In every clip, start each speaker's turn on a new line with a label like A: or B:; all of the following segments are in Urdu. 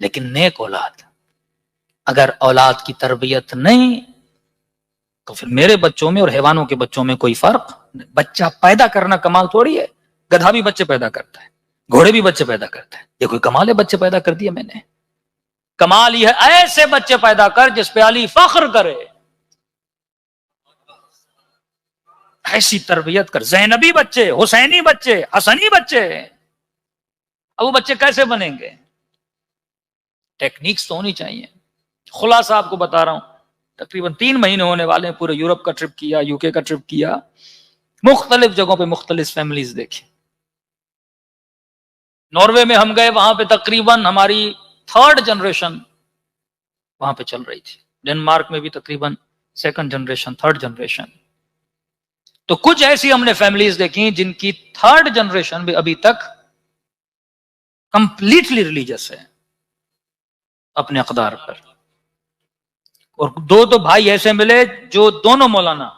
A: لیکن نیک اولاد، اگر اولاد کی تربیت نہیں تو پھر میرے بچوں میں اور حیوانوں کے بچوں میں کوئی فرق نہیں۔ بچہ پیدا کرنا کمال تھوڑی ہے، گدھا بھی بچے پیدا کرتا ہے، گھوڑے بھی بچے پیدا کرتا ہے، یہ کوئی کمال ہے بچے پیدا کر دیے میں نے؟ کمال یہ ہے ایسے بچے پیدا کر جس پہ علی فخر کرے، ایسی تربیت کر، زینبی بچے، حسینی بچے، حسنی بچے۔ اب وہ بچے کیسے بنیں گے؟ ٹیکنیکس تو ہونی چاہیے۔ خلاصہ آپ کو بتا رہا ہوں، تقریباً 3 مہینے ہونے والے ہیں، پورے یورپ کا ٹرپ کیا، یو کے کا ٹرپ کیا، مختلف جگہوں پہ مختلف فیملیز دیکھی۔ ناروے میں ہم گئے، وہاں پہ تقریباً ہماری 3rd جنریشن وہاں پہ چل رہی تھی۔ ڈنمارک میں بھی تقریباً 2nd جنریشن، 3rd جنریشن۔ تو کچھ ایسی ہم نے فیملیز دیکھی جن کی 3rd جنریشن بھی ابھی تک کمپلیٹلی ریلیجس ہے اپنے اقدار پر، اور 2 تو بھائی ایسے ملے جو دونوں مولانا،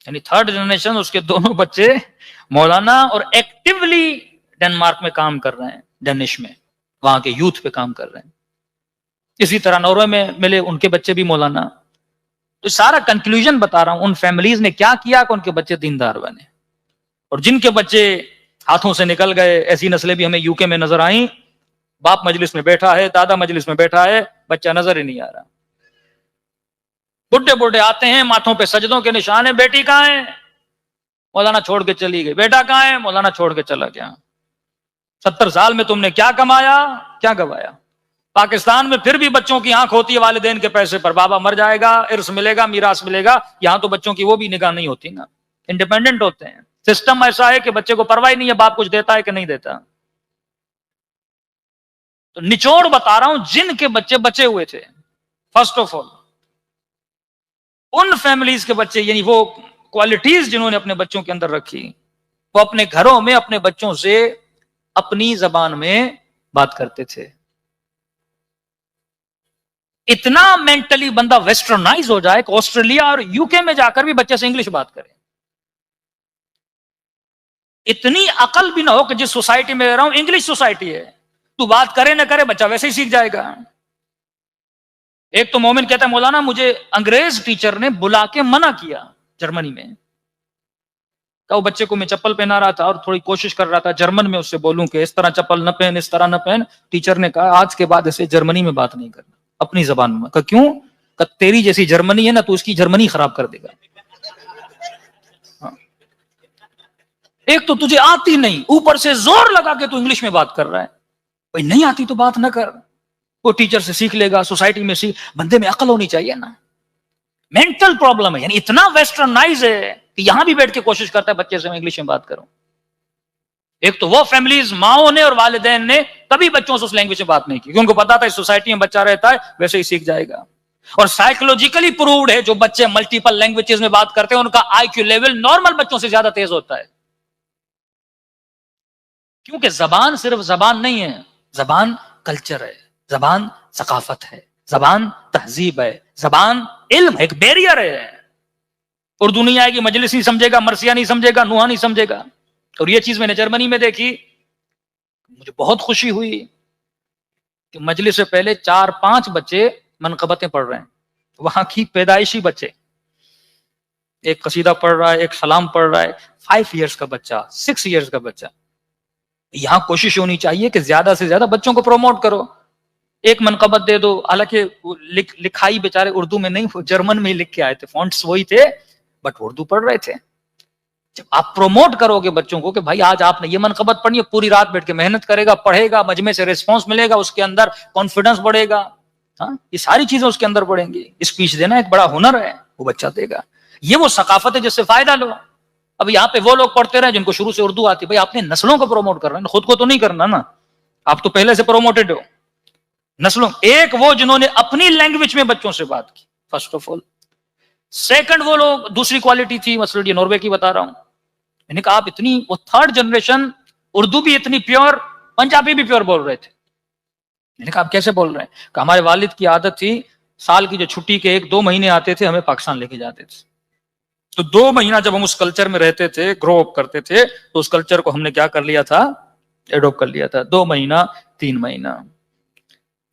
A: یعنی 3rd جنریشن اس کے دونوں بچے مولانا، اور ایکٹیولی ڈنمارک میں کام کر رہے ہیں، ڈینش میں وہاں کے یوتھ پہ کام کر رہے ہیں۔ اسی طرح ناروے میں ملے، ان کے بچے بھی مولانا۔ تو سارا کنکلوژن بتا رہا ہوں، ان فیملیز نے کیا کیا کہ ان کے بچے دیندار بنے، اور جن کے بچے ہاتھوں سے نکل گئے، ایسی نسلیں بھی ہمیں یو کے میں نظر آئیں، باپ مجلس میں بیٹھا ہے، دادا مجلس میں بیٹھا ہے، بچہ نظر ہی نہیں آ رہا۔ بڈھے بڈھے آتے ہیں، ماتھوں پہ سجدوں کے نشان ہیں، بیٹی کہاں ہے؟ مولانا چھوڑ کے چلی گئی۔ بیٹا کہاں ہے؟ مولانا چھوڑ کے چلا گیا۔ 70 سال میں تم نے کیا کمایا، کیا گوایا؟ پاکستان میں پھر بھی بچوں کی آنکھ ہوتی ہے والدین کے پیسے پر، بابا مر جائے گا، ارث ملے گا، میراث ملے گا۔ یہاں تو بچوں کی وہ بھی نگاہ نہیں ہوتی نا، انڈیپینڈنٹ ہوتے ہیں۔ سسٹم ایسا ہے کہ بچے کو پرواہ نہیں ہے باپ کچھ دیتا ہے کہ نہیں دیتا۔ تو نچوڑ بتا رہا ہوں، جن کے بچے بچے ہوئے تھے، first of all in families کے بچے، یعنی وہ کوالٹیز جنہوں نے اپنے بچوں کے اندر رکھی، وہ اپنے گھروں میں اپنے بچوں سے اپنی زبان میں بات کرتے تھے۔ اتنا مینٹلی بندہ ویسٹرنائز ہو جائے کہ آسٹریلیا اور یو کے میں جا کر بھی بچے سے انگلش بات کرے۔ اتنی عقل بھی نہ ہو کہ جس سوسائٹی میں رہ رہا ہوں انگلش سوسائٹی ہے، تو بات کرے نہ کرے بچہ ویسے ہی سیکھ جائے گا۔ ایک تو مومن کہتا ہے مولانا مجھے انگریز ٹیچر نے بلا کے منع کیا جرمنی میں، کہ وہ بچے کو میں چپل پہنا رہا تھا اور تھوڑی کوشش کر رہا تھا جرمن میں اس سے بولوں کہ اس طرح چپل نہ پہن، اس طرح نہ پہن۔ ٹیچر نے کہا آج کے بعد اسے جرمنی میں بات نہیں کرنا، اپنی زبان میں۔ کہ کیوں؟ کہ تیری جیسی جرمنی ہے نا تو اس کی جرمنی خراب کر دے گا۔ ایک تو تجھے آتی نہیں، اوپر سے زور لگا کے تو انگلش میں بات کر رہا ہے۔ بھائی نہیں آتی تو بات نہ کر، وہ ٹیچر سے سیکھ لے گا، سوسائٹی میں سیکھ۔ بندے میں عقل ہونی چاہیے نا۔ مینٹل پرابلم ہے، یعنی اتنا ویسٹرنائز ہے کہ یہاں بھی بیٹھ کے کوشش کرتا ہے بچے سے میں انگلش میں بات کروں۔ ایک تو وہ فیملیز، ماؤں نے اور والدین نے کبھی بچوں سے اس لینگویج میں بات نہیں کی، کیونکہ ان کو پتا تھا اس سوسائٹی میں بچہ رہتا ہے ویسے ہی سیکھ جائے گا۔ اور سائیکولوجیکلی پرووڈ ہے جو بچے ملٹیپل لینگویجز میں بات کرتے ہیں ان کا آئی کیو لیول نارمل بچوں سے زیادہ تیز ہوتا ہے، کیونکہ زبان صرف زبان نہیں ہے، زبان کلچر ہے، زبان ثقافت ہے، زبان تہذیب ہے، زبان علم ہے، ایک بیریئر ہے۔ اردو نہیں آئے گی مجلس نہیں سمجھے گا، مرثیہ نہیں سمجھے گا، نوحہ نہیں سمجھے گا۔ اور یہ چیز میں نے جرمنی میں دیکھی، مجھے بہت خوشی ہوئی کہ مجلس سے پہلے 4-5 بچے منقبتیں پڑھ رہے ہیں، وہاں کی پیدائشی بچے، ایک قصیدہ پڑھ رہا ہے، ایک سلام پڑھ رہا ہے، 5 ایئرز کا بچہ، 6 ایئرز کا بچہ۔ یہاں کوشش ہونی چاہیے کہ زیادہ سے زیادہ بچوں کو پروموٹ کرو، ایک منقبت دے دو۔ حالانکہ لکھائی بیچارے اردو میں نہیں، وہ جرمن میں ہی لکھ کے آئے تھے، فونٹس وہی تھے بٹ اردو پڑھ رہے تھے۔ جب آپ پروموٹ کرو گے بچوں کو کہ بھائی آج آپ نے یہ منقبت پڑھنی ہے، پوری رات بیٹھ کے محنت کرے گا، پڑھے گا، مجمع سے ریسپانس ملے گا، اس کے اندر کانفیڈنس بڑھے گا، ہاں یہ ساری چیزیں اس کے اندر بڑھیں گی۔ اسپیچ دینا ایک بڑا ہنر ہے، وہ بچہ دے گا۔ یہ وہ ثقافت ہے جس سے فائدہ لو۔ اب یہاں پہ وہ لوگ پڑھتے رہے جن کو شروع سے اردو آتی، بھائی آپ نے نسلوں کو پروموٹ کرنا ہے، خود کو تو نہیں کرنا نا، آپ تو پہلے سے پروموٹڈ ہو۔ نسلوں، ایک وہ جنہوں نے اپنی لینگویج میں بچوں سے بات کی، فرسٹ آف آل۔ سیکنڈ وہ لوگ، دوسری کوالٹی تھی، مثلا یہ ناروے کی بتا رہا ہوں، میں نے کہا آپ اتنی، وہ 3rd جنریشن اردو بھی اتنی پیور، پنجابی بھی پیور بول رہے تھے۔ میں نے کہا آپ کیسے بول رہے ہیں؟ کہ ہمارے والد کی عادت تھی سال کی جو چھٹی کے 1-2 مہینے آتے تھے ہمیں پاکستان لے کے جاتے تھے، تو 2 مہینہ جب ہم اس کلچر میں رہتے تھے، گرو اپ کرتے تھے، تو اس کلچر کو ہم نے کیا کر لیا تھا، ایڈوپٹ کر لیا تھا۔ 2 مہینہ 3 مہینہ